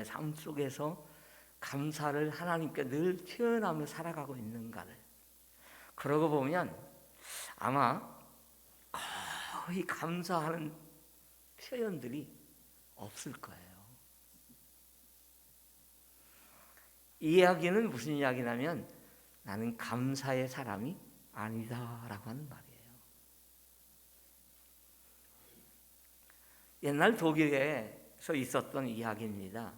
내 삶 속에서 감사를 하나님께 늘 표현하며 살아가고 있는가를, 그러고 보면 아마 거의 감사하는 표현들이 없을 거예요. 이 이야기는 무슨 이야기냐면 나는 감사의 사람이 아니다라고 하는 말이에요. 옛날 독일에서 있었던 이야기입니다.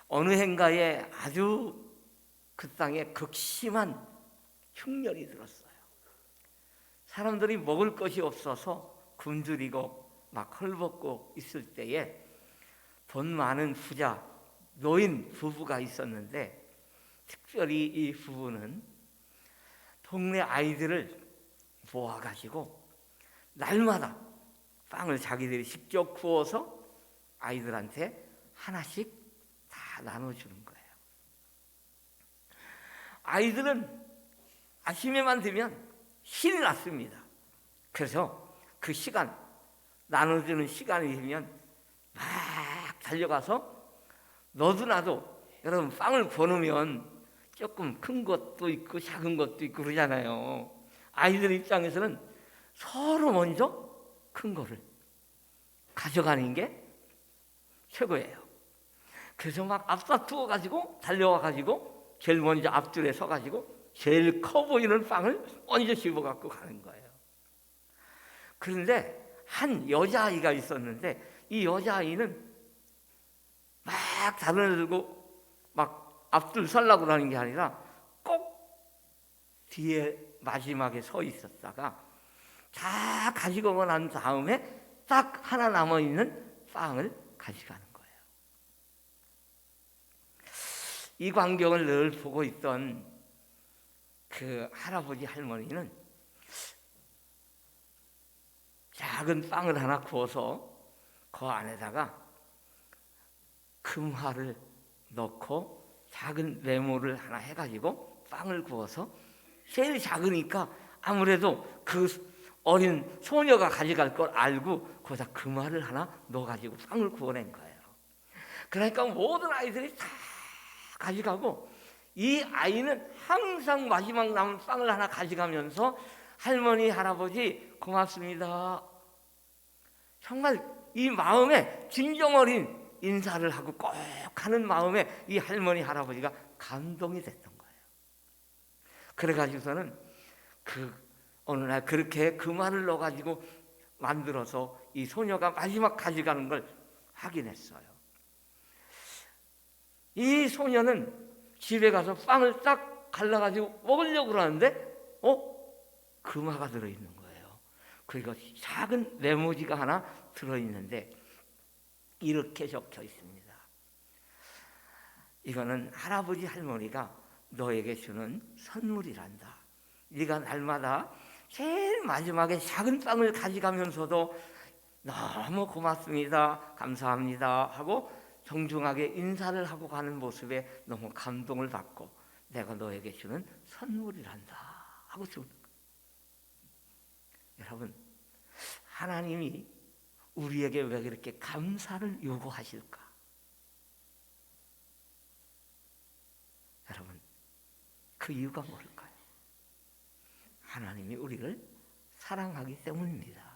어느 해인가에 아주 그 땅에 극심한 흉년이 들었어요. 사람들이 먹을 것이 없어서 굶주리고 막 헐벗고 있을 때에 돈 많은 부자 노인 부부가 있었는데, 특별히 이 부부는 동네 아이들을 모아가지고 날마다 빵을 자기들이 직접 구워서 아이들한테 하나씩 다 나눠주는 거예요. 아이들은 아침에만 되면 신이 났습니다. 그래서 그 시간, 나눠주는 시간이 되면 막 달려가서 너도 나도, 여러분 빵을 구워놓으면 조금 큰 것도 있고 작은 것도 있고 그러잖아요. 아이들 입장에서는 서로 먼저 큰 거를 가져가는 게 최고예요. 그래서 막 앞다투어 가지고 달려와 가지고 제일 먼저 앞줄에 서 가지고 제일 커 보이는 빵을 먼저 집어 갖고 가는 거예요. 그런데 한 여자아이가 있었는데, 이 여자아이는 막 다른 애들고 막 앞줄 서려고 하는 게 아니라 꼭 뒤에 마지막에 서 있었다가 다 가지고 난 다음에 딱 하나 남아있는 빵을 가져가는 거예요. 이 광경을 늘 보고 있던 그 할아버지 할머니는 작은 빵을 하나 구워서 그 안에다가 금화를 넣고 작은 네모를 하나 해가지고 빵을 구워서, 제일 작으니까 아무래도 그 어린 소녀가 가져갈 걸 알고 거기다 금화를 하나 넣어가지고 빵을 구워낸 거예요. 그러니까 모든 아이들이 다 가져가고, 이 아이는 항상 마지막 남은 빵을 하나 가져가면서 할머니 할아버지 고맙습니다, 정말 이 마음에 진정 어린 인사를 하고 꼭 하는 마음에 이 할머니 할아버지가 감동이 됐던 거예요. 그래가지고서는 어느 날 그렇게 금화를 넣어가지고 만들어서 이 소녀가 마지막 가져가는 걸 확인했어요. 이 소녀는 집에 가서 빵을 딱 갈라가지고 먹으려고 그러는데 금화가 들어있는 거예요. 그리고 작은 네모지가 하나 들어있는데 이렇게 적혀 있습니다. 이거는 할아버지 할머니가 너에게 주는 선물이란다. 네가 날마다 제일 마지막에 작은 빵을 가져가면서도 너무 고맙습니다, 감사합니다 하고 정중하게 인사를 하고 가는 모습에 너무 감동을 받고 내가 너에게 주는 선물이란다 하고 주는 거예요. 여러분, 하나님이 우리에게 왜 그렇게 감사를 요구하실까? 여러분, 그 이유가 뭘까요? 하나님이 우리를 사랑하기 때문입니다.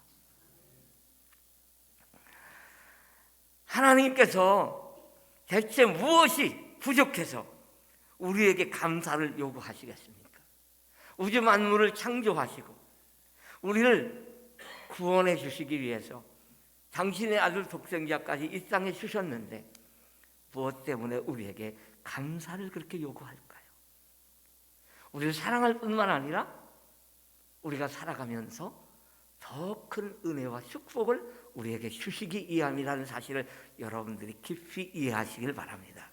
하나님께서 대체 무엇이 부족해서 우리에게 감사를 요구하시겠습니까? 우주 만물을 창조하시고 우리를 구원해 주시기 위해서 당신의 아들 독생자까지 이 땅에 주셨는데 무엇 때문에 우리에게 감사를 그렇게 요구할까요? 우리를 사랑할 뿐만 아니라 우리가 살아가면서 더 큰 은혜와 축복을 우리에게 주시기 위함이라는 사실을 여러분들이 깊이 이해하시길 바랍니다.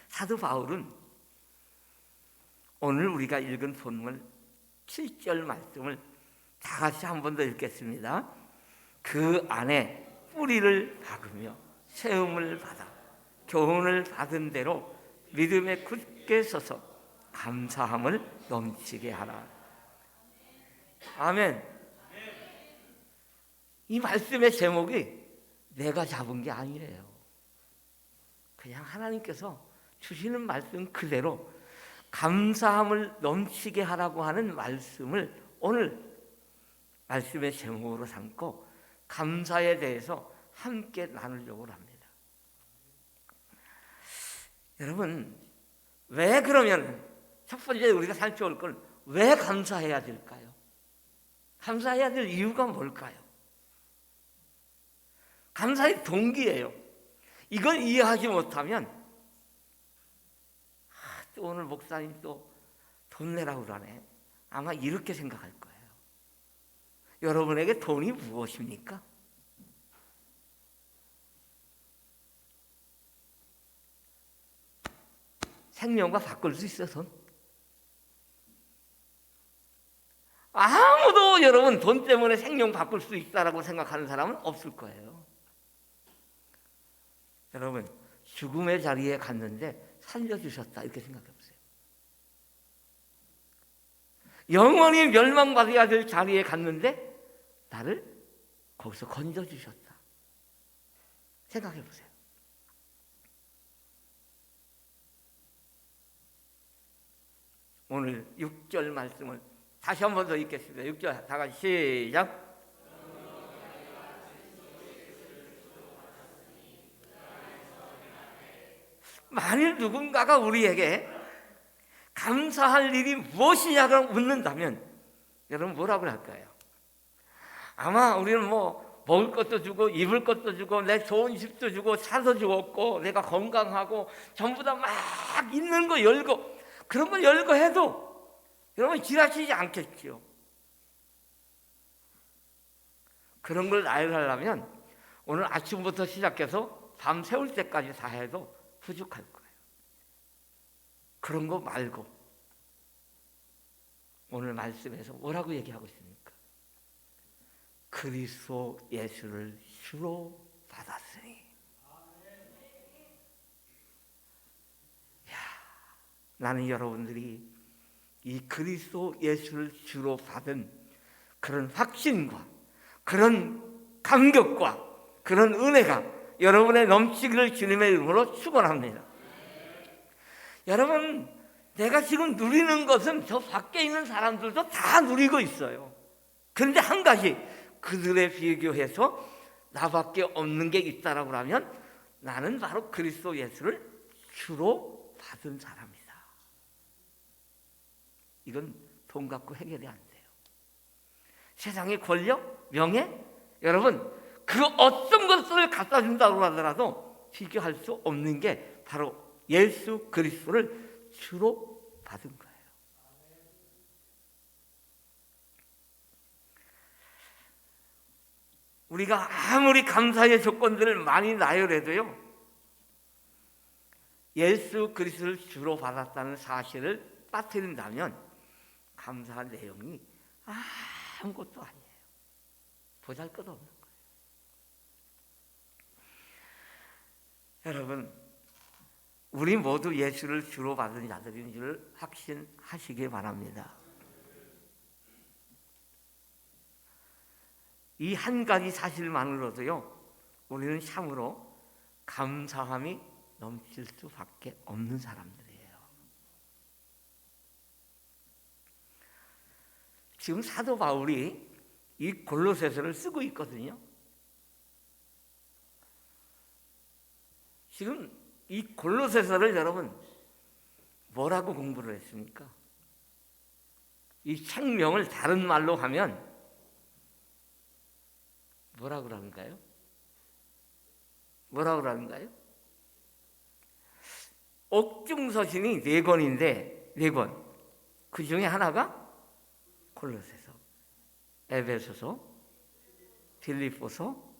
사도 바울은 오늘 우리가 읽은 본문 7절 말씀을 다 같이 한 번 더 읽겠습니다. 그 안에 뿌리를 박으며 세움을 받아 교훈을 받은 대로 믿음에 굳게 서서 감사함을 넘치게 하라. 아멘. 이 말씀의 제목이 내가 잡은 게 아니에요. 그냥 하나님께서 주시는 말씀 그대로 감사함을 넘치게 하라고 하는 말씀을 오늘 말씀의 제목으로 삼고 감사에 대해서 함께 나누려고 합니다. 여러분, 왜 그러면 첫 번째 우리가 살펴볼 건 왜 감사해야 될까요? 감사해야 될 이유가 뭘까요? 감사의 동기예요. 이걸 이해하지 못하면 또 오늘 목사님 또 돈 내라고 그러네. 아마 이렇게 생각할 거예요. 여러분에게 돈이 무엇입니까? 생명과 바꿀 수 있어 돈? 아무도 여러분 돈 때문에 생명 바꿀 수 있다라고 생각하는 사람은 없을 거예요. 여러분 죽음의 자리에 갔는데 살려주셨다 이렇게 생각해 보세요. 영원히 멸망받아야 될 자리에 갔는데 나를 거기서 건져주셨다 생각해 보세요. 오늘 6절 말씀을 다시 한 번 더 읽겠습니다. 6절 다 같이 시작. 만일 누군가가 우리에게 감사할 일이 무엇이냐고 묻는다면 여러분 뭐라고 할까요? 아마 우리는 뭐 먹을 것도 주고 입을 것도 주고 내 좋은 집도 주고 차도 주었고 내가 건강하고 전부 다 막 있는 거 열고 그런 걸 열고 해도 여러분 지나치지 않겠죠. 그런 걸 나열하려면 오늘 아침부터 시작해서 밤 새울 때까지 다 해도 부족할 거예요. 그런 거 말고 오늘 말씀에서 뭐라고 얘기하고 있습니까? 그리스도 예수를 주로 받았으니. 나는 여러분들이 이 그리스도 예수를 주로 받은 그런 확신과 그런 감격과 그런 은혜가 여러분의 넘치기를 주님의 이름으로 축원합니다. 여러분, 내가 지금 누리는 것은 저 밖에 있는 사람들도 다 누리고 있어요. 그런데 한 가지 그들에 비교해서 나밖에 없는 게 있다라고 하면 나는 바로 그리스도 예수를 주로 받은 사람이다. 이건 돈 갖고 해결이 안 돼요. 세상의 권력, 명예, 여러분 그 어떤 것을 갖다 준다고 하더라도 비교할 수 없는 게 바로 예수 그리스도를 주로 받은 거예요. 우리가 아무리 감사의 조건들을 많이 나열해도요, 예수 그리스도를 주로 받았다는 사실을 빠뜨린다면 감사한 내용이 아무것도 아니에요. 보잘것없는 거예요. 여러분, 우리 모두 예수를 주로 받은 자들인 줄 확신하시기 바랍니다. 이 한 가지 사실만으로도요, 우리는 참으로 감사함이 넘칠 수밖에 없는 사람들이에요. 지금 사도 바울이 이 골로새서를 쓰고 있거든요. 지금 이 골로새서를 여러분 뭐라고 공부를 했습니까? 이 책명을 다른 말로 하면 뭐라고 그러는가요? 뭐라고 그러는가요? 옥중서신이 4권인데 4권. 그 중에 하나가 골로새서, 에베소서, 빌립보서,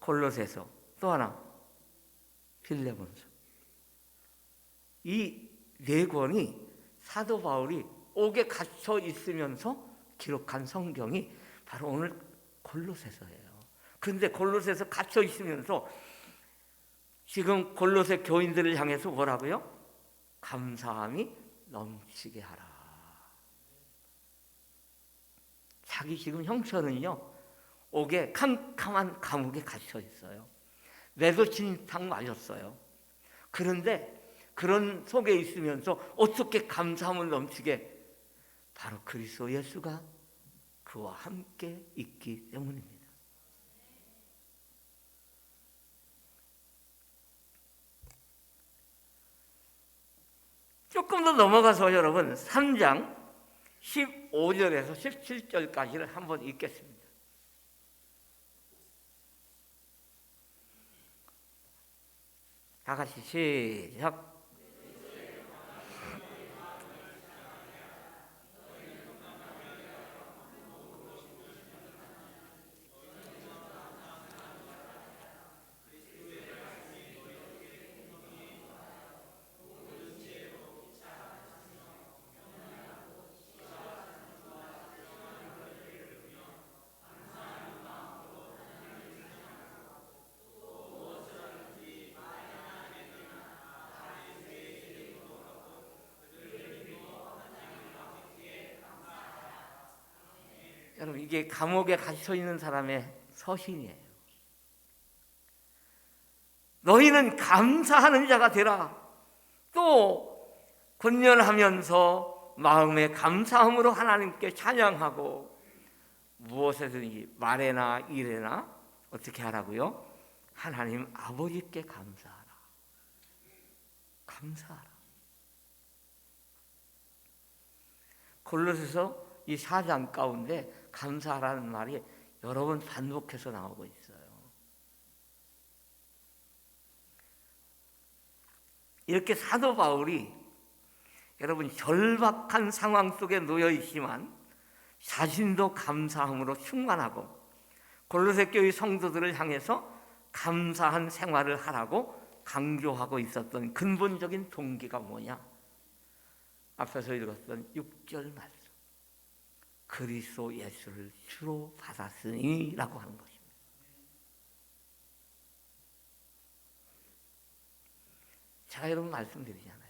골로새서, 또 하나 빌레몬서. 이 4권이 사도 바울이 옥에 갇혀 있으면서 기록한 성경이 바로 오늘 골로새서예요. 그런데 골로새서 갇혀 있으면서 지금 골로새 교인들을 향해서 뭐라고요? 감사함이 넘치게 하라. 자기 지금 형편은요, 옥에 캄캄한 감옥에 갇혀 있어요. 매도 진탕 맞았어요. 그런데 그런 속에 있으면서 어떻게 감사함을 넘치게? 바로 그리스도 예수가 그와 함께 있기 때문입니다. 조금 더 넘어가서 여러분 3장 15절에서 17절까지를 한번 읽겠습니다. 다 같이 시작. 여러분, 이게 감옥에 갇혀 있는 사람의 서신이에요. 너희는 감사하는 자가 되라. 또 권면하면서 마음의 감사함으로 하나님께 찬양하고 무엇에든지 말에나 일에나 어떻게 하라고요? 하나님 아버지께 감사하라. 감사하라. 골로새서 이 4장 가운데 감사하라는 말이 여러 번 반복해서 나오고 있어요. 이렇게 사도 바울이 여러분 절박한 상황 속에 놓여 있지만 자신도 감사함으로 충만하고 골로새 교회 성도들을 향해서 감사한 생활을 하라고 강조하고 있었던 근본적인 동기가 뭐냐? 앞에서 읽었던 6절 말씀. 그리스도 예수를 주로 받았으니 라고 하는 것입니다. 제가 여러분 말씀드리잖아요.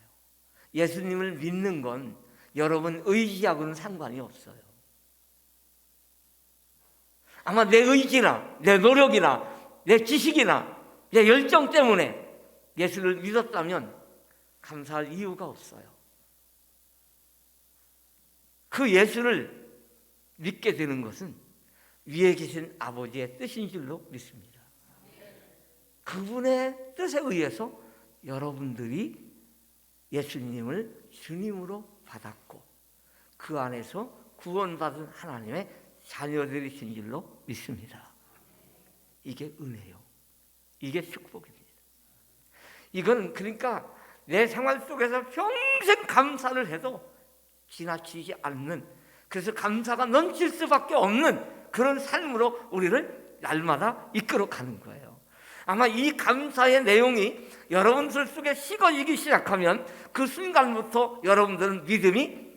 예수님을 믿는 건 여러분 의지하고는 상관이 없어요. 아마 내 의지나 내 노력이나 내 지식이나 내 열정 때문에 예수를 믿었다면 감사할 이유가 없어요. 그 예수를 믿게 되는 것은 위에 계신 아버지의 뜻인 줄로 믿습니다. 그분의 뜻에 의해서 여러분들이 예수님을 주님으로 받았고 그 안에서 구원받은 하나님의 자녀들이신 줄로 믿습니다. 이게 은혜요. 이게 축복입니다. 이건 그러니까 내 생활 속에서 평생 감사를 해도 지나치지 않는, 그래서 감사가 넘칠 수밖에 없는 그런 삶으로 우리를 날마다 이끌어가는 거예요. 아마 이 감사의 내용이 여러분들 속에 식어지기 시작하면 그 순간부터 여러분들은 믿음이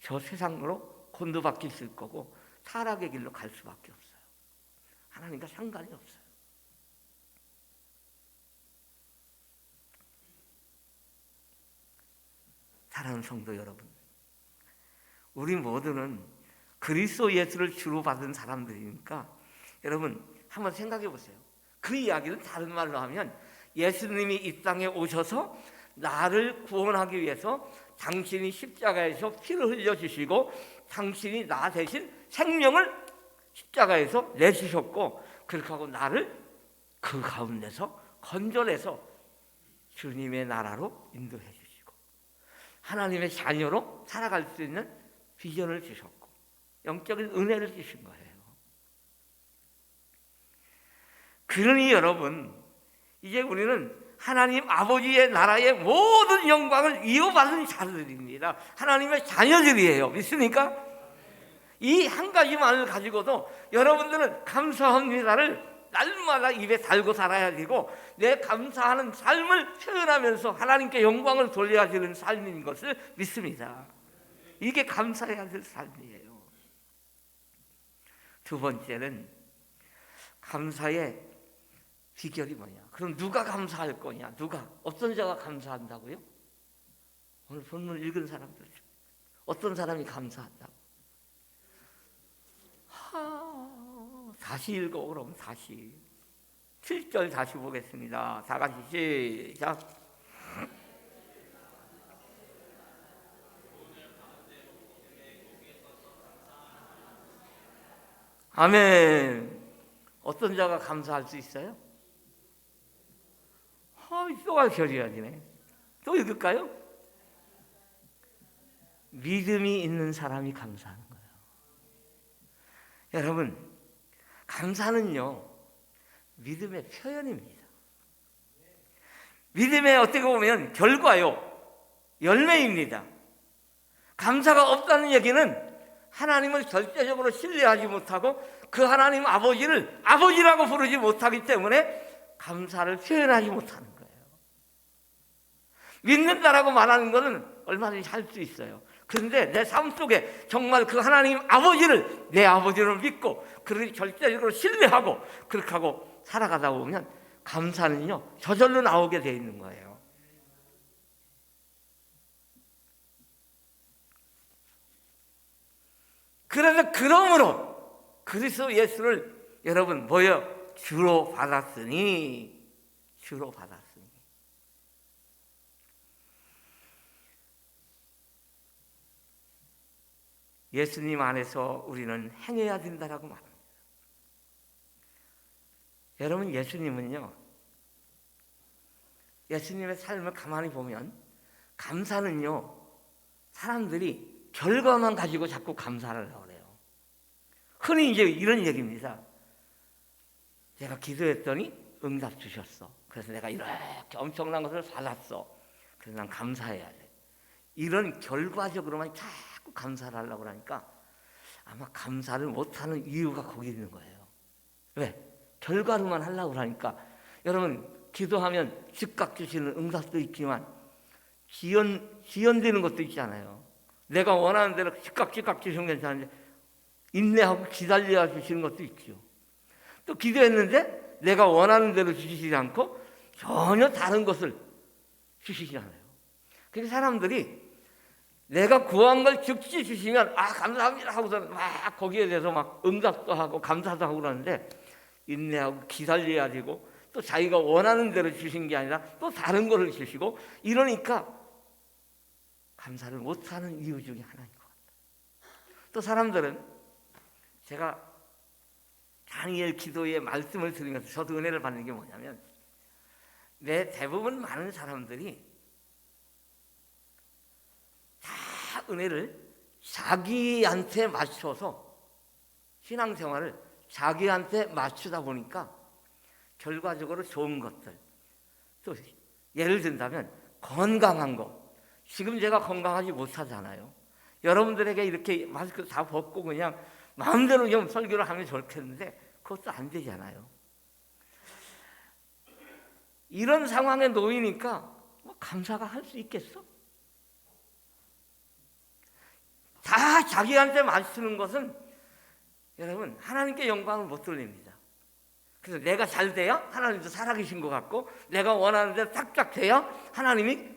저 세상으로 곤두박질 쓸 거고 타락의 길로 갈 수밖에 없어요. 하나님과 상관이 없어요. 사랑하는 성도 여러분, 우리 모두는 그리스도 예수를 주로 받은 사람들이니까 여러분 한번 생각해 보세요. 그 이야기는 다른 말로 하면 예수님이 이 땅에 오셔서 나를 구원하기 위해서 당신이 십자가에서 피를 흘려주시고 당신이 나 대신 생명을 십자가에서 내주셨고 그렇게 하고 나를 그 가운데서 건져내서 주님의 나라로 인도해 주시고 하나님의 자녀로 살아갈 수 있는 비전을 주셨고 영적인 은혜를 주신 거예요. 그러니 여러분, 이제 우리는 하나님 아버지의 나라의 모든 영광을 이어받은 자들입니다. 하나님의 자녀들이에요. 믿습니까? 이 한 가지만을 가지고도 여러분들은 감사합니다를 날마다 입에 달고 살아야 되고 내 감사하는 삶을 표현하면서 하나님께 영광을 돌려야 되는 삶인 것을 믿습니다. 이게 감사해야 될 삶이에요. 두 번째는 감사의 비결이 뭐냐? 그럼 누가 감사할 거냐? 누가? 어떤 자가 감사한다고요? 오늘 본문 읽은 사람들 중 어떤 사람이 감사한다고? 다시 읽어. 그럼 다시 7절 다시 보겠습니다. 다 같이 시작. 아멘. 어떤 자가 감사할 수 있어요? 또가 결이야지네. 또 읽을까요? 믿음이 있는 사람이 감사하는 거예요. 여러분, 감사는요, 믿음의 표현입니다. 믿음의 어떻게 보면 결과요, 열매입니다. 감사가 없다는 얘기는 하나님을 절대적으로 신뢰하지 못하고 그 하나님 아버지를 아버지라고 부르지 못하기 때문에 감사를 표현하지 못하는 거예요. 믿는다라고 말하는 것은 얼마든지 할 수 있어요. 그런데 내 삶 속에 정말 그 하나님 아버지를 내 아버지를 믿고 그를 절대적으로 신뢰하고 그렇게 하고 살아가다 보면 감사는요 저절로 나오게 돼 있는 거예요. 그래서 그러므로 그리스도 예수를 여러분 뭐요? 주로 받았으니. 예수님 안에서 우리는 행해야 된다라고 말합니다. 여러분, 예수님은요, 예수님의 삶을 가만히 보면 감사는요, 사람들이 결과만 가지고 자꾸 감사를 하려고 그래요. 흔히 이제 이런 얘기입니다. 제가 기도했더니 응답 주셨어. 그래서 내가 이렇게 엄청난 것을 받았어. 그래서 난 감사해야 돼. 이런 결과적으로만 자꾸 감사를 하려고 하니까 아마 감사를 못하는 이유가 거기 있는 거예요. 왜? 결과로만 하려고 하니까. 여러분, 기도하면 즉각 주시는 응답도 있지만 지연되는 것도 있잖아요. 내가 원하는 대로 즉각 주시면 괜찮은데 인내하고 기다려야 주시는 것도 있죠. 또 기도했는데 내가 원하는 대로 주시지 않고 전혀 다른 것을 주시지 않아요. 그래서 사람들이 내가 구한 걸 즉시 주시면 감사합니다 하고서는 막 거기에 대해서 막 응답도 하고 감사도 하고 그러는데 인내하고 기다려야 되고 또 자기가 원하는 대로 주신 게 아니라 또 다른 거를 주시고 이러니까 감사를 못하는 이유 중에 하나인 것 같아요. 또 사람들은 제가 다니엘 기도의 말씀을 들으면서 저도 은혜를 받는 게 뭐냐면 대부분 많은 사람들이 다 은혜를 자기한테 맞춰서 신앙생활을 자기한테 맞추다 보니까 결과적으로 좋은 것들, 또 예를 든다면 건강한 거, 지금 제가 건강하지 못하잖아요. 여러분들에게 이렇게 마스크 다 벗고 그냥 마음대로 좀 설교를 하면 좋겠는데 그것도 안 되잖아요. 이런 상황에 놓이니까 감사가 할 수 있겠어? 다 자기한테 맞추는 것은 여러분 하나님께 영광을 못 돌립니다. 그래서 내가 잘 돼야 하나님도 살아계신 것 같고 내가 원하는 대로 탁탁 돼야 하나님이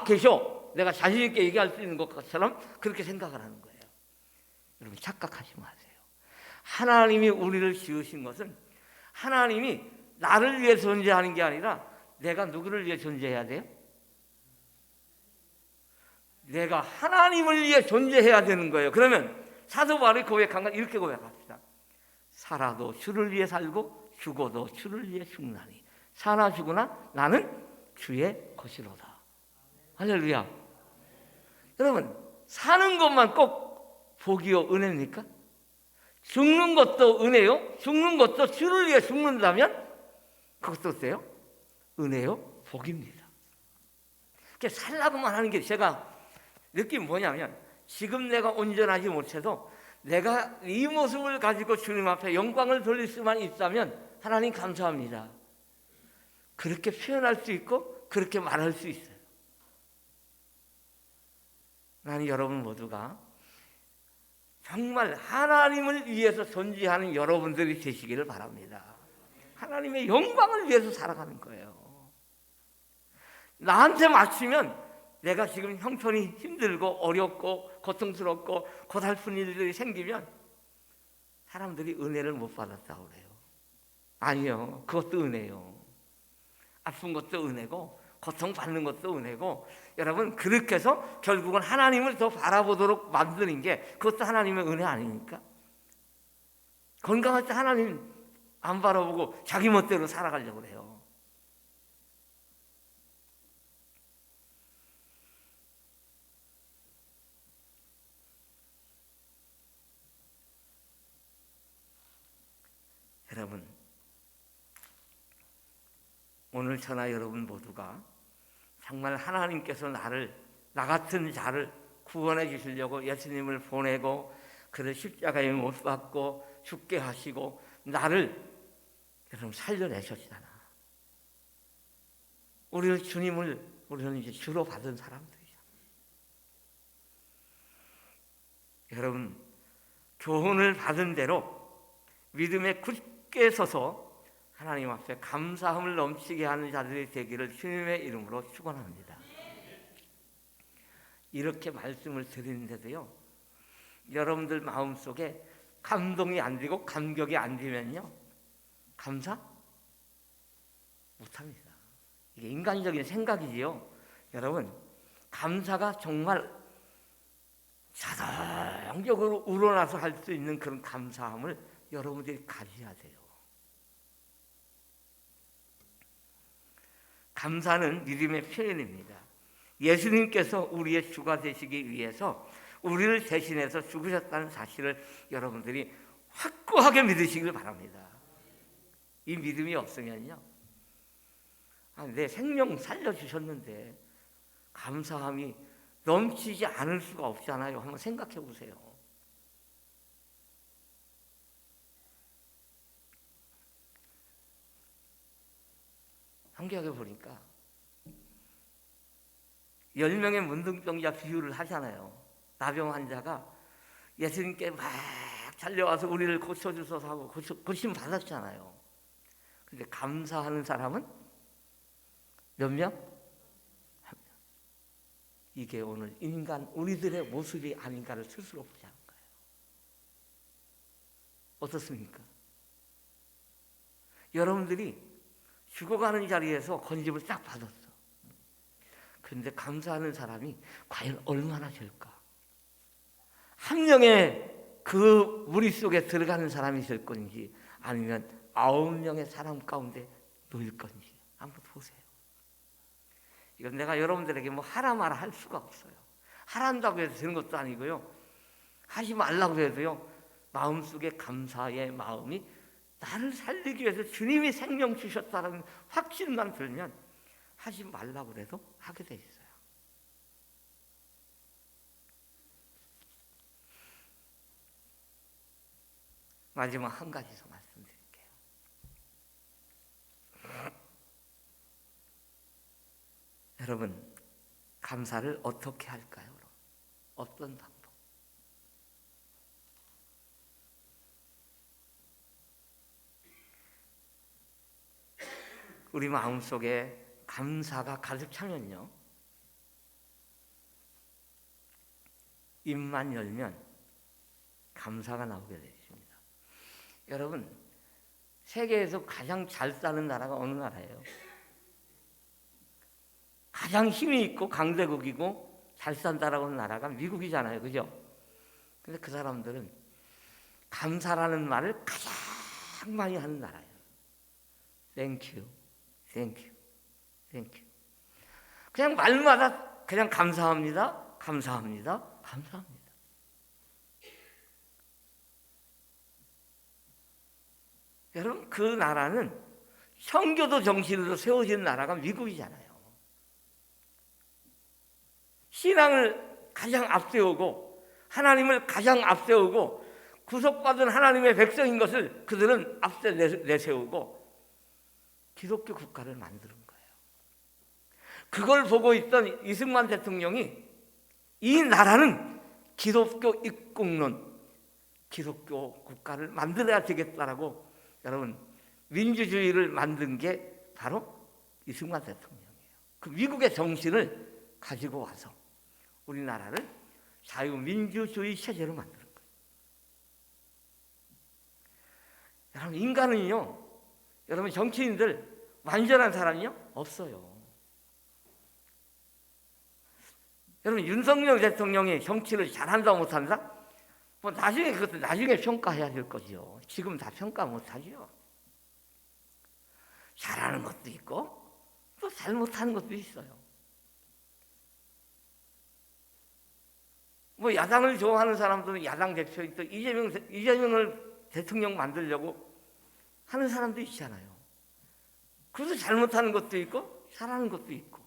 계셔, 내가 자신 있게 얘기할 수 있는 것처럼 그렇게 생각을 하는 거예요. 여러분 착각하지 마세요. 하나님이 우리를 지으신 것은 하나님이 나를 위해 존재하는 게 아니라 내가 누구를 위해 존재해야 돼요? 내가 하나님을 위해 존재해야 되는 거예요. 그러면 사도 바울이 고백한 건 이렇게 고백합시다. 살아도 주를 위해 살고 죽어도 주를 위해 죽나니 사나 죽으나 나는 주의 것이로다. 할렐루야. 여러분 사는 것만 꼭 복이요 은혜입니까? 죽는 것도 은혜요? 죽는 것도 주를 위해 죽는다면 그것도 어때요? 은혜요? 복입니다. 살라고만 하는 게 제가 느낌 뭐냐면 지금 내가 온전하지 못해도 내가 이 모습을 가지고 주님 앞에 영광을 돌릴 수만 있다면 하나님 감사합니다. 그렇게 표현할 수 있고 그렇게 말할 수 있어요. 나는 여러분 모두가 정말 하나님을 위해서 존재하는 여러분들이 되시기를 바랍니다. 하나님의 영광을 위해서 살아가는 거예요. 나한테 맞추면 내가 지금 형편이 힘들고 어렵고 고통스럽고 고달픈 일들이 생기면 사람들이 은혜를 못 받았다고 그래요. 아니요, 그것도 은혜요. 아픈 것도 은혜고 고통받는 것도 은혜고 여러분 그렇게 해서 결국은 하나님을 더 바라보도록 만드는 게 그것도 하나님의 은혜 아닙니까? 건강할 때 하나님 안 바라보고 자기 멋대로 살아가려고 해요. 여러분, 오늘 저나 여러분 모두가 정말 하나님께서 나 같은 자를 구원해 주시려고 예수님을 보내고 그를 십자가에 못 박고 죽게 하시고 나를 여러분 살려내셨잖아. 우리는 이제 주로 받은 사람들이죠. 여러분, 교훈을 받은 대로 믿음에 굳게 서서 하나님 앞에 감사함을 넘치게 하는 자들이 되기를 주님의 이름으로 축원합니다. 이렇게 말씀을 드리는데도요, 여러분들 마음속에 감동이 안 되고 감격이 안 되면요, 감사 못합니다. 이게 인간적인 생각이지요. 여러분, 감사가 정말 자동적으로 우러나서 할 수 있는 그런 감사함을 여러분들이 가져야 돼요. 감사는 믿음의 표현입니다. 예수님께서 우리의 주가 되시기 위해서 우리를 대신해서 죽으셨다는 사실을 여러분들이 확고하게 믿으시길 바랍니다. 이 믿음이 없으면요, 내 생명 살려주셨는데 감사함이 넘치지 않을 수가 없잖아요. 한번 생각해 보세요. 성경에 보니까 10명의 문둥병자 비유를 하잖아요. 나병 환자가 예수님께 막 달려와서 우리를 고쳐주소서 하고 고침 받았잖아요. 근데 감사하는 사람은 몇 명? 한 명. 이게 오늘 우리들의 모습이 아닌가를 스스로 보자는 거예요. 어떻습니까? 여러분들이 죽어가는 자리에서 건집을 딱 받았어. 그런데 감사하는 사람이 과연 얼마나 될까? 한 명의 그 무리 속에 들어가는 사람이 있을 건지 아니면 9명의 사람 가운데 놓일 건지 한번 보세요. 이건 내가 여러분들에게 뭐 하라 마라 할 수가 없어요. 하란다고 해서 되는 것도 아니고요, 하지 말라고 해도요, 마음속에 감사의 마음이 나를 살리기 위해서 주님이 생명 주셨다는 확신만 들면 하지 말라고 해도 하게 돼 있어요. 마지막 한 가지 더 말씀드릴게요. 여러분, 감사를 어떻게 할까요? 어떤 방법? 우리 마음속에 감사가 가득 차면요, 입만 열면 감사가 나오게 되십니다. 여러분, 세계에서 가장 잘 사는 나라가 어느 나라예요? 가장 힘이 있고 강대국이고 잘 산다라고 하는 나라가 미국이잖아요. 그죠? 근데 그 사람들은 감사라는 말을 가장 많이 하는 나라예요. Thank you, thank you, thank you. 그냥 말마다 그냥 감사합니다, 감사합니다, 감사합니다. 여러분, 그 나라는 청교도 정신으로 세워진 나라가 미국이잖아요. 신앙을 가장 앞세우고 하나님을 가장 앞세우고 구속받은 하나님의 백성인 것을 그들은 앞세 내세우고 기독교 국가를 만드는 거예요. 그걸 보고 있던 이승만 대통령이 이 나라는 기독교 입국론, 기독교 국가를 만들어야 되겠다라고, 여러분, 민주주의를 만든 게 바로 이승만 대통령이에요. 그 미국의 정신을 가지고 와서 우리나라를 자유민주주의 체제로 만드는 거예요. 여러분, 인간은요, 여러분, 정치인들 완전한 사람이요? 없어요. 여러분, 윤석열 대통령이 정치를 잘한다 못한다? 뭐 나중에 그것도 나중에 평가해야 될 거죠. 지금 다 평가 못 하죠. 잘하는 것도 있고 또 잘못하는 것도 있어요. 뭐 야당을 좋아하는 사람들은 야당 대표인 또 이재명을 대통령 만들려고 하는 사람도 있잖아요. 그래서 잘못하는 것도 있고 잘하는 것도 있고.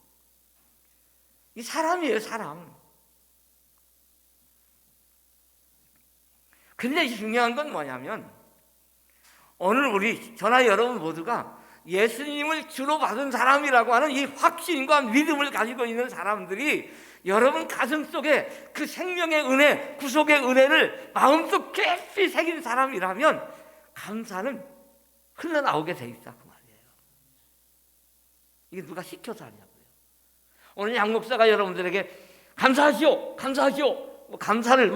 이 사람이에요, 사람. 근데 중요한 건 뭐냐면 오늘 우리 저나 여러분 모두가 예수님을 주로 받은 사람이라고 하는 이 확신과 믿음을 가지고 있는 사람들이 여러분 가슴 속에 그 생명의 은혜, 구속의 은혜를 마음속 깊이 새긴 사람이라면 감사는 흘러나오게 돼 있다 그 말이에요. 이게 누가 시켜서 하냐고요. 오늘 양 목사가 여러분들에게 감사하시오, 감사하시오, 감사를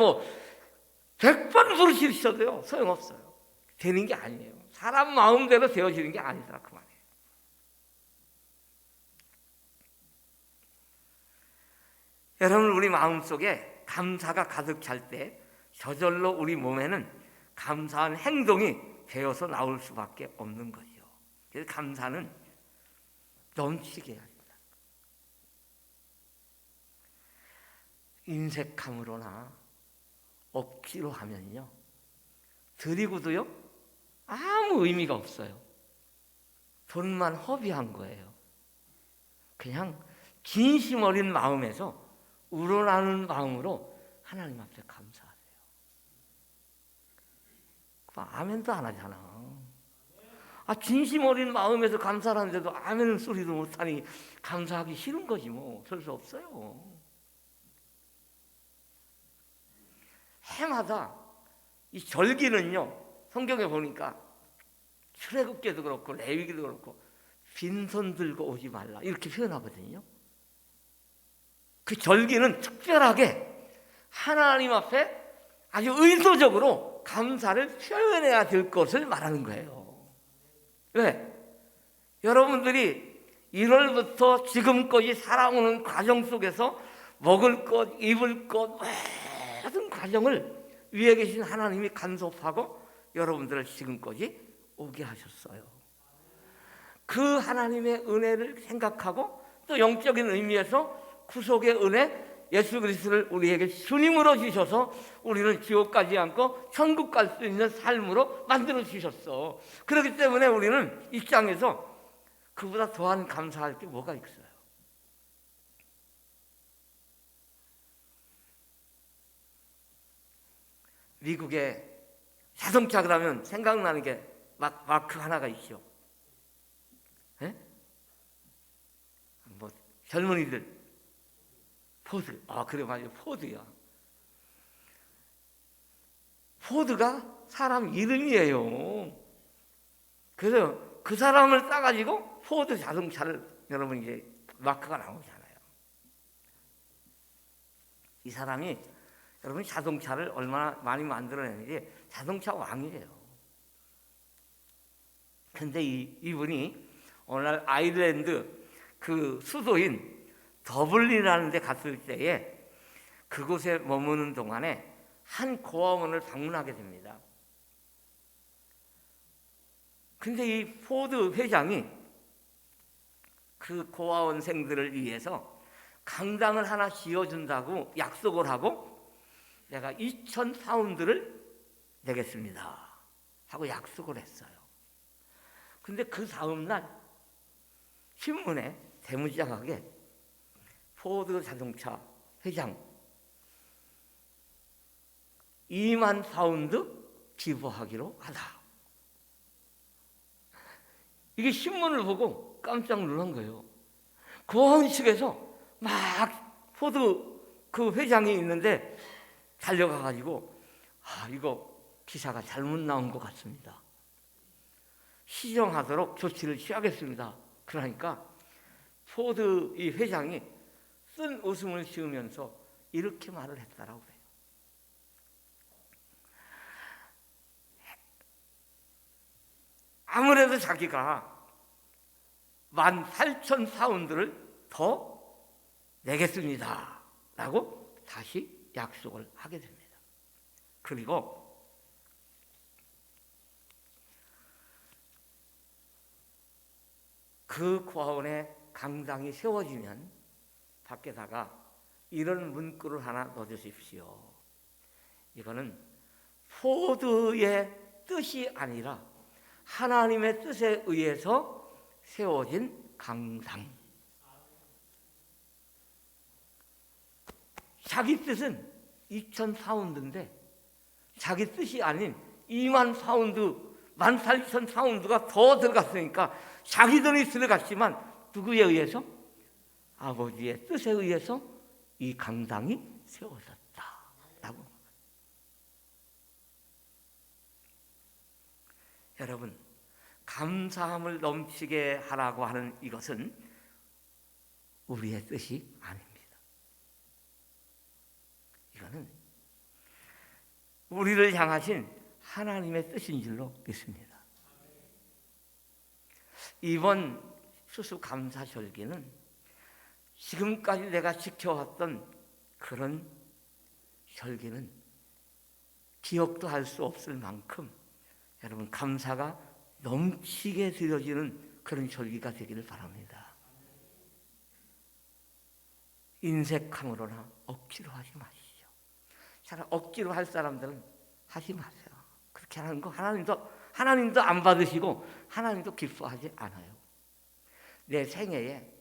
100번 부르시셔도요 소용없어요. 되는 게 아니에요. 사람 마음대로 되어지는 게 아니더라 그 말이에요. 여러분 우리 마음속에 감사가 가득 찰 때 저절로 우리 몸에는 감사한 행동이 되어서 나올 수밖에 없는 거죠. 그래서 감사는 넘치게 해야 합니다. 인색함으로나 억지로 하면요 드리고도요 아무 의미가 없어요. 돈만 허비한 거예요. 그냥 진심 어린 마음에서 우러나는 마음으로 하나님 앞에 감사하세요. 아멘도 안 하잖아. 진심 어린 마음에서 감사를 하는데도 아멘 소리도 못하니 감사하기 싫은 거지 뭐. 어쩔 수 없어요. 해마다 이 절기는요 성경에 보니까 출애굽기도 그렇고 레위기도 그렇고 빈손 들고 오지 말라 이렇게 표현하거든요. 그 절기는 특별하게 하나님 앞에 아주 의도적으로 감사를 표현해야 될 것을 말하는 거예요. 왜? 여러분들이 1월부터 지금까지 살아오는 과정 속에서 먹을 것, 입을 것 모든 과정을 위에 계신 하나님이 간섭하고 여러분들을 지금까지 오게 하셨어요. 그 하나님의 은혜를 생각하고 또 영적인 의미에서 구속의 은혜 예수 그리스도를 우리에게 주님으로 주셔서 우리는 지옥 가지 않고 천국 갈 수 있는 삶으로 만들어 주셨어. 그렇기 때문에 우리는 이 땅에서 그보다 더한 감사할 게 뭐가 있어요? 미국의 자동차 그러면 생각나는 게 마크 하나가 있죠. 에? 젊은이들 포드. 그래 맞아요. 포드야. 포드가 사람 이름이에요. 그래서 그 사람을 따가지고 포드 자동차를 여러분 이제 마크가 나오잖아요. 이 사람이 여러분 자동차를 얼마나 많이 만들어내는지 자동차 왕이에요. 근데 이분이 오늘날 아일랜드 그 수도인 더블린이라는 데 갔을 때에 그곳에 머무는 동안에 한 고아원을 방문하게 됩니다. 근데 이 포드 회장이 그 고아원생들을 위해서 강당을 하나 지어준다고 약속을 하고 내가 2,000파운드를 내겠습니다 하고 약속을 했어요. 근데 그 다음날 신문에 대문짝하게 포드 자동차 회장 2만 파운드 기부하기로 하다. 이게 신문을 보고 깜짝 놀란 거예요. 고아원식에서 막 포드 그 회장이 있는데 달려가가지고 이거 기사가 잘못 나온 것 같습니다. 시정하도록 조치를 취하겠습니다. 그러니까 포드 이 회장이 쓴 웃음을 지으면서 이렇게 말을 했다라고 해요. 아무래도 자기가 18,000파운드를 더 내겠습니다 라고 다시 약속을 하게 됩니다. 그리고 그 과원에 강당이 세워지면 밖에다가 이런 문구를 하나 넣어주십시오. 이거는 포드의 뜻이 아니라 하나님의 뜻에 의해서 세워진 강당. 자기 뜻은 2,000파운드인데 자기 뜻이 아닌 2만 파운드, 18,000파운드가 더 들어갔으니까 자기 돈이 들어갔지만 누구에 의해서? 아버지의 뜻에 의해서 이 강당이 세워졌다라고. 여러분, 감사함을 넘치게 하라고 하는 이것은 우리의 뜻이 아닙니다. 이거는 우리를 향하신 하나님의 뜻인 줄로 믿습니다. 이번 추수감사절기는 지금까지 내가 지켜왔던 그런 절기는 기억도 할 수 없을 만큼 여러분 감사가 넘치게 드려지는 그런 절기가 되기를 바랍니다. 인색함으로나 억지로 하지 마시죠. 차라리 억지로 할 사람들은 하지 마세요. 그렇게 하는 거 하나님도 안 받으시고 하나님도 기뻐하지 않아요. 내 생애에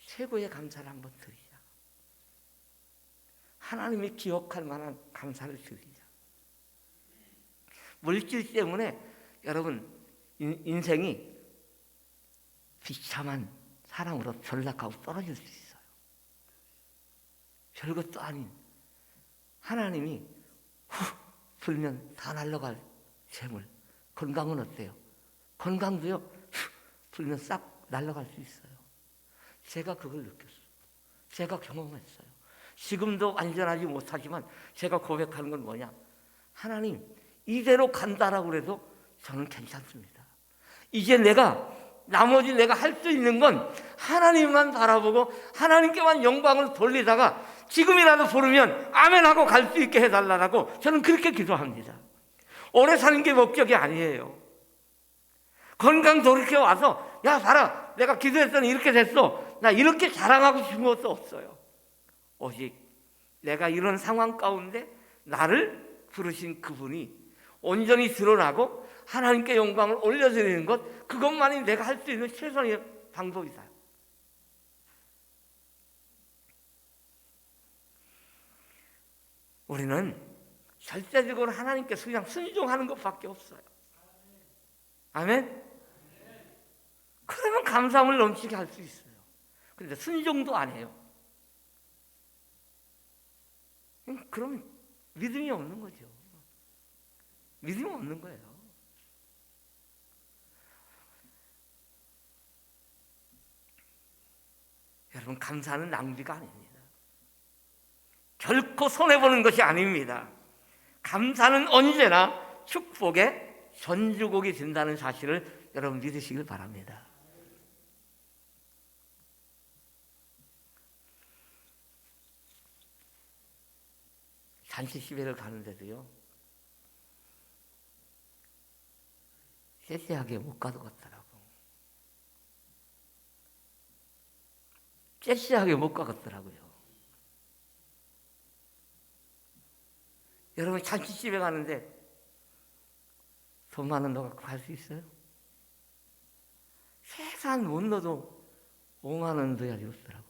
최고의 감사를 한번 드리자. 하나님이 기억할 만한 감사를 드리자. 물질 때문에 여러분 인생이 비참한 사랑으로 전락하고 떨어질 수 있어요. 별것도 아닌 하나님이 후 불면 다 날아갈 재물. 건강은 어때요? 건강도요 후 불면 싹 날아갈 수 있어요. 제가 그걸 느꼈어요. 제가 경험했어요. 지금도 완전하지 못하지만 제가 고백하는 건 뭐냐? 하나님 이대로 간다라고 그래도 저는 괜찮습니다. 이제 나머지 내가 할 수 있는 건 하나님만 바라보고 하나님께만 영광을 돌리다가 지금이라도 부르면 아멘하고 갈 수 있게 해달라고 저는 그렇게 기도합니다. 오래 사는 게 목적이 아니에요. 건강 돌이켜 와서 야 봐라 내가 기도했더니 이렇게 됐어. 나 이렇게 자랑하고 싶은 것도 없어요. 오직 내가 이런 상황 가운데 나를 부르신 그분이 온전히 드러나고 하나님께 영광을 올려드리는 것, 그것만이 내가 할 수 있는 최선의 방법이다. 우리는 절대적으로 하나님께 그냥 순종하는 것밖에 없어요. 아멘? 그러면 감사함을 넘치게 할 수 있어요. 그런데 순종도 안 해요. 그러면 믿음이 없는 거죠. 믿음이 없는 거예요. 여러분 감사는 낭비가 아닙니다. 결코 손해보는 것이 아닙니다. 감사는 언제나 축복의 전주곡이 된다는 사실을 여러분 믿으시길 바랍니다. 잔치집회를 가는데도요 쎄쎄하게 못 가더라고. 쎄쎄하게 못 가겠더라고요. 여러분 잔치집에 가는데 돈 많은 너 갖고 갈 수 있어요? 세상 못 넣어도 5만 원 넣어야 되겠더라고.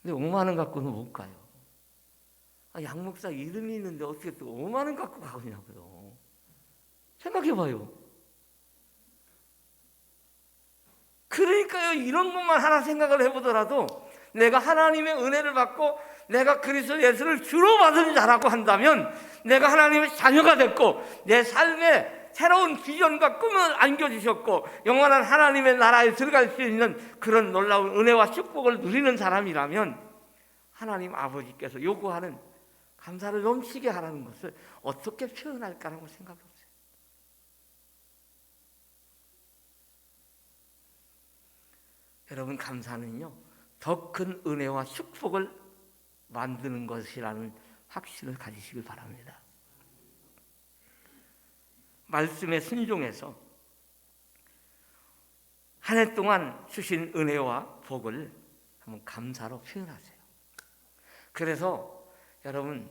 근데 5만 원 갖고는 못 가요. 양 목사 이름이 있는데 어떻게 또 5만 원 갖고 가냐고요. 생각해봐요. 그러니까요, 이런 것만 하나 생각을 해보더라도 내가 하나님의 은혜를 받고 내가 그리스도 예수를 주로 받은 자라고 한다면 내가 하나님의 자녀가 됐고 내 삶에 새로운 비전과 꿈을 안겨주셨고 영원한 하나님의 나라에 들어갈 수 있는 그런 놀라운 은혜와 축복을 누리는 사람이라면 하나님 아버지께서 요구하는 감사를 넘치게 하라는 것을 어떻게 표현할까라고 생각해 보세요. 여러분 감사는요 더 큰 은혜와 축복을 만드는 것이라는 확신을 가지시길 바랍니다. 말씀에 순종해서 한 해 동안 주신 은혜와 복을 한번 감사로 표현하세요. 그래서 여러분,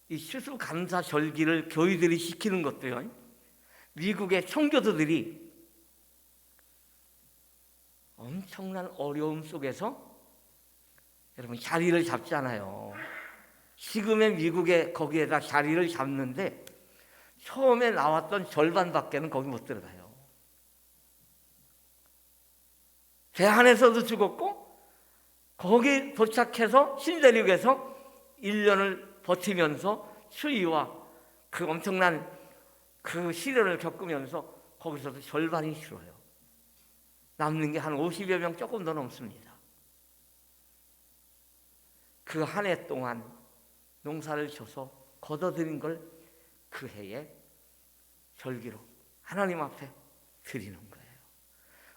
이 추수감사절기를 교회들이 시키는 것도요, 미국의 청교도들이 엄청난 어려움 속에서 여러분 자리를 잡잖아요. 지금의 미국에 거기에다 자리를 잡는데 처음에 나왔던 절반밖에는 거기 못 들어가요. 배 안에서도 죽었고 거기 도착해서 신대륙에서 1년을 버티면서 추위와 그 엄청난 그 시련을 겪으면서 거기서도 절반이 싫어요. 남는 게 한 50여 명 조금 더 넘습니다. 그 한 해 동안 농사를 져서 거둬들인 걸 그 해에 절기로 하나님 앞에 드리는 거예요.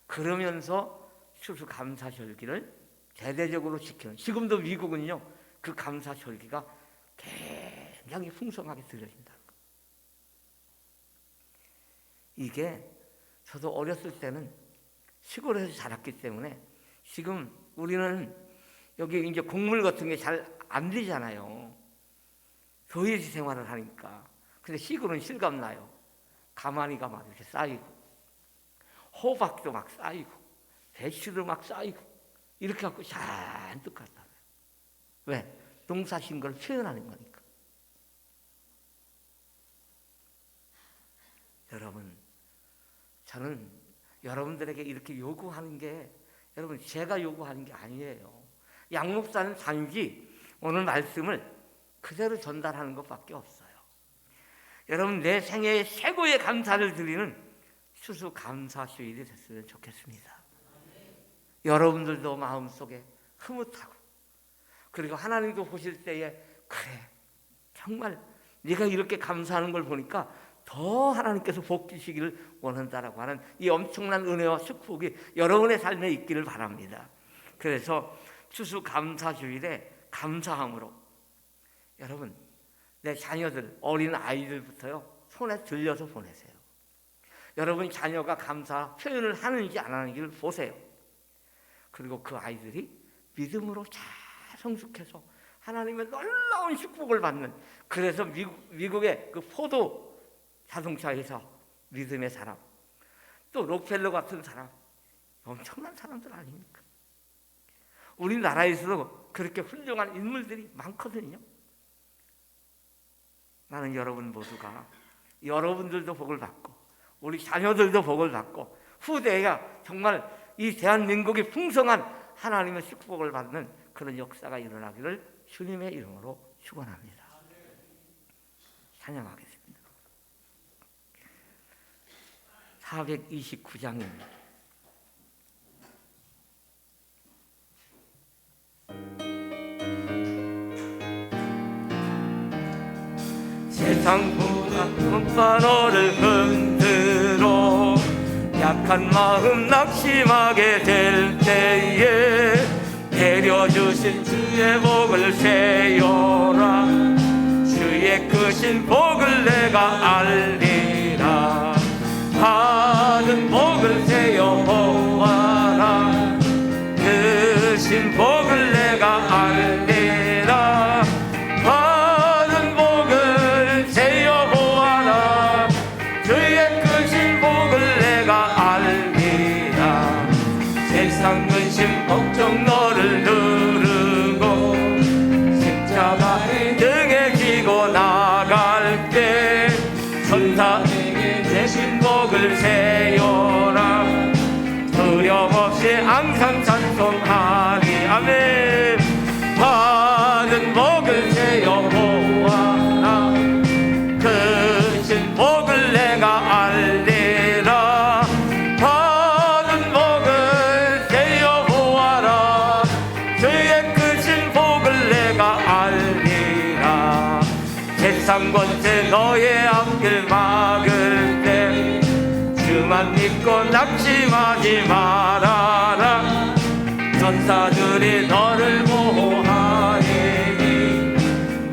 그러면서 추수감사절기를 대대적으로 지키는, 지금도 미국은요 그 감사절기가 굉장히 풍성하게 드려진다는 거예요. 이게 저도 어렸을 때는 시골에서 자랐기 때문에, 지금 우리는 여기 이제 곡물 같은 게 잘 안 되잖아요. 도예지 생활을 하니까. 근데 시골은 실감나요. 가마니가 막 이렇게 쌓이고, 호박도 막 쌓이고, 배추도 막 쌓이고, 이렇게 갖고 잔뜩 갖다 놔요. 왜? 농사신 걸 표현하는 거니까. 여러분, 저는 여러분들에게 이렇게 요구하는 게, 여러분 제가 요구하는 게 아니에요. 양 목사는 단지 오늘 말씀을 그대로 전달하는 것밖에 없어요. 여러분, 내 생애의 최고의 감사를 드리는 추수감사주일이 됐으면 좋겠습니다. 여러분들도 마음속에 흐뭇하고, 그리고 하나님도 보실 때에 그래, 정말 네가 이렇게 감사하는 걸 보니까 더 하나님께서 복 주시기를 원한다라고 하는 이 엄청난 은혜와 축복이 여러분의 삶에 있기를 바랍니다. 그래서 추수감사주일에 감사함으로 여러분, 내 자녀들, 어린 아이들부터요 손에 들려서 보내세요. 여러분 자녀가 감사 표현을 하는지 안 하는지를 보세요. 그리고 그 아이들이 믿음으로 잘 성숙해서 하나님의 놀라운 축복을 받는, 그래서 미국의 그 포도 자동차 회사 믿음의 사람, 또 록펠러 같은 사람, 엄청난 사람들 아닙니까? 우리나라에서도 그렇게 훌륭한 인물들이 많거든요. 나는 여러분 모두가, 여러분들도 복을 받고 우리 자녀들도 복을 받고 후대가 정말 이 대한민국이 풍성한 하나님의 축복을 받는 그런 역사가 일어나기를 주님의 이름으로 축원합니다. 찬양하겠습니다. 429장입니다. 세상보다 높은 너를 흔들어 약한 마음 낙심하게 될 때에 내려주신 주의 복을 세어라. 주의 크신 복을 내가 알리라. 받은 복을 세어 보아라. 크신 복을 내가 알리라. 받은 복을 세어 보아라. 주의 크신 복을 내가 알리라. 세상 근심 걱정 너를 누르고 십자가 등에 지고 나갈 때 천사에게 대신 복을 세어라. 두려움 없이 항상 찬송하리. 아멘. 받은 복을 세어 보아라. 크신 복을 내가 알리라. 받은 복을 세어 보아라. 주의 크신 복을 내가 알리라. 세상 권세 너의 앞길 막을 때 주만 믿고 낙심하지 말아라. 전사들이 너를 보호하리니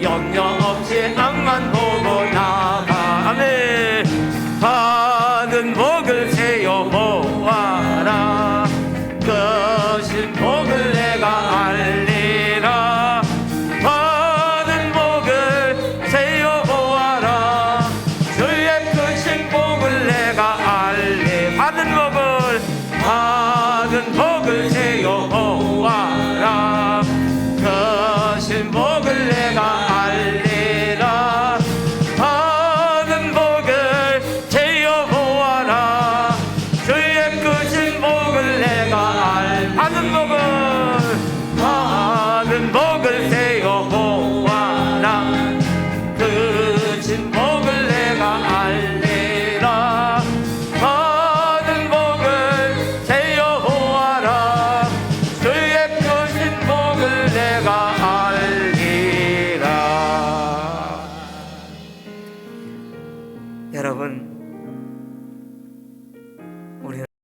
염려 없이 앞만 보고 나가. 아멘. 여러분